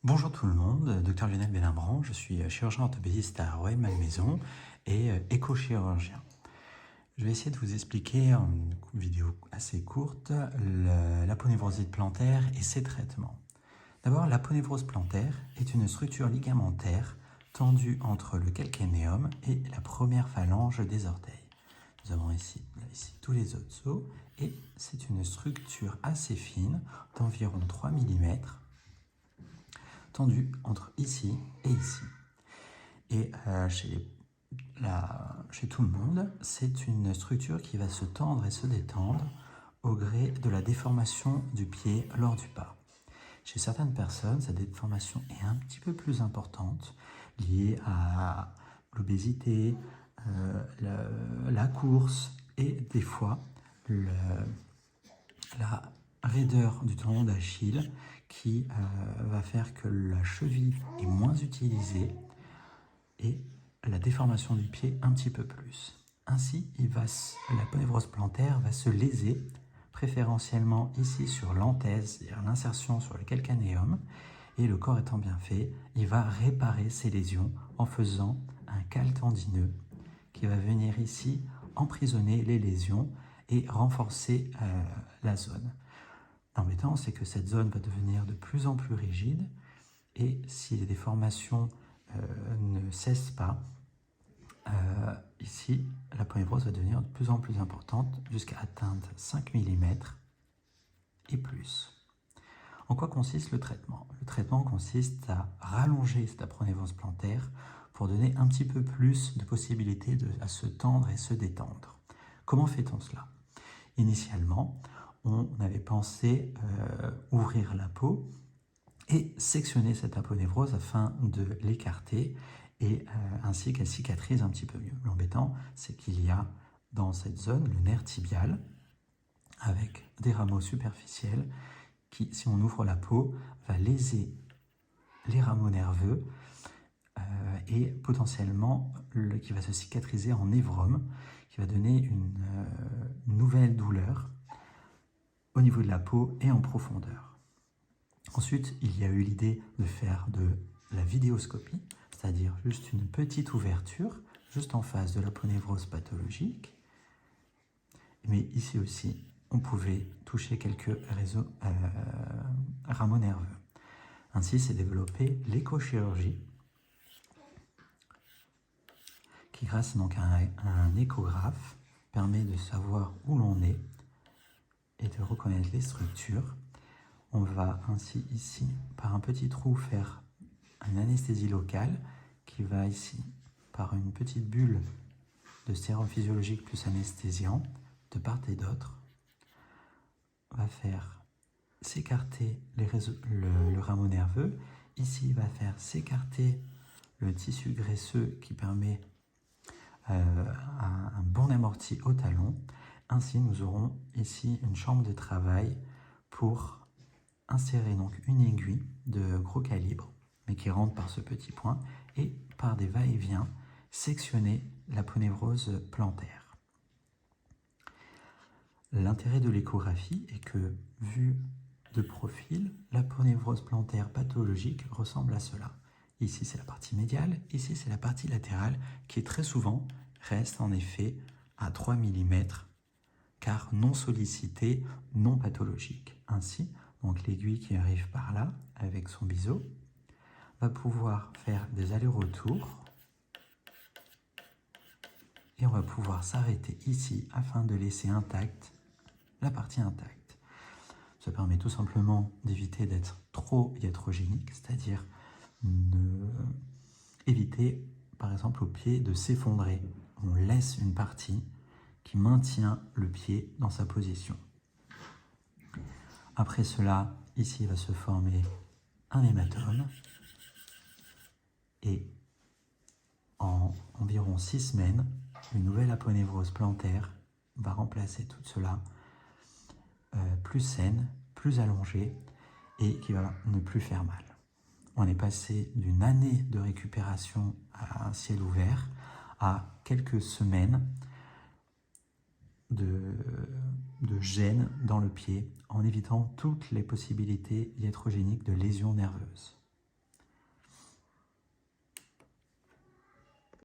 Bonjour tout le monde, Dr Lionel Bellimbran, je suis chirurgien orthopédiste à Rueil-Malmaison et éco-chirurgien. Je vais essayer de vous expliquer en une vidéo assez courte l'aponévrosite plantaire et ses traitements. D'abord, l'aponévrose plantaire est une structure ligamentaire tendue entre le calcanéum et la première phalange des orteils. Nous avons ici tous les os et c'est une structure assez fine d'environ 3 mm tendue entre ici et ici. Et chez tout le monde, c'est une structure qui va se tendre et se détendre au gré de la déformation du pied lors du pas. Chez certaines personnes, cette déformation est un petit peu plus importante, liée à l'obésité, la course et des fois la raideur du tendon d'Achille qui va faire que la cheville est moins utilisée et la déformation du pied un petit peu plus. Ainsi, l'aponévrose plantaire va se léser préférentiellement ici sur l'anthèse, c'est-à-dire l'insertion sur le calcanéum, et le corps étant bien fait, il va réparer ces lésions en faisant un cale tendineux qui va venir ici emprisonner les lésions et renforcer la zone. L'embêtant, c'est que cette zone va devenir de plus en plus rigide et si les déformations ne cessent pas, ici, l'aponévrose va devenir de plus en plus importante jusqu'à atteindre 5 mm et plus. En quoi consiste le traitement? Le traitement consiste à rallonger cette aponévrose plantaire pour donner un petit peu plus de possibilités à se tendre et se détendre. Comment fait-on cela? Initialement, on avait pensé ouvrir la peau et sectionner cette aponévrose afin de l'écarter et ainsi qu'elle cicatrise un petit peu mieux. L'embêtant, c'est qu'il y a dans cette zone le nerf tibial avec des rameaux superficiels qui, si on ouvre la peau, va léser les rameaux nerveux et potentiellement qui va se cicatriser en névrome, qui va donner une nouvelle douleur au niveau de la peau et en profondeur. Ensuite, il y a eu l'idée de faire de la vidéoscopie, c'est-à-dire juste une petite ouverture, juste en face de l'aponévrose pathologique. Mais ici aussi, on pouvait toucher quelques rameaux nerveux. Ainsi s'est développée l'écochirurgie, qui grâce donc à un échographe permet de savoir où l'on est et de reconnaître les structures. On va ainsi ici, par un petit trou, faire une anesthésie locale qui va ici, par une petite bulle de sérum physiologique plus anesthésiant, de part et d'autre, va faire s'écarter le rameau nerveux. Ici, il va faire s'écarter le tissu graisseux qui permet un bon amorti au talon. Ainsi, nous aurons ici une chambre de travail pour insérer donc une aiguille de gros calibre, mais qui rentre par ce petit point, et par des va-et-vient, sectionner l'aponévrose plantaire. L'intérêt de l'échographie est que, vue de profil, l'aponévrose plantaire pathologique ressemble à cela. Ici, c'est la partie médiale, ici, c'est la partie latérale, qui très souvent reste en effet à 3 mm, car non sollicitée, non pathologique. Ainsi, donc l'aiguille qui arrive par là, avec son biseau, va pouvoir faire des allers-retours et on va pouvoir s'arrêter ici afin de laisser intacte la partie intacte. Ça permet tout simplement d'éviter d'être trop iatrogénique, c'est-à-dire éviter par exemple au pied de s'effondrer. On laisse une partie qui maintient le pied dans sa position. Après cela, ici va se former un hématome et en environ 6 semaines, une nouvelle aponévrose plantaire va remplacer tout cela, plus saine, plus allongée et qui va ne plus faire mal. On est passé d'une année de récupération à un ciel ouvert à quelques semaines de gêne dans le pied en évitant toutes les possibilités iatrogéniques de lésions nerveuses.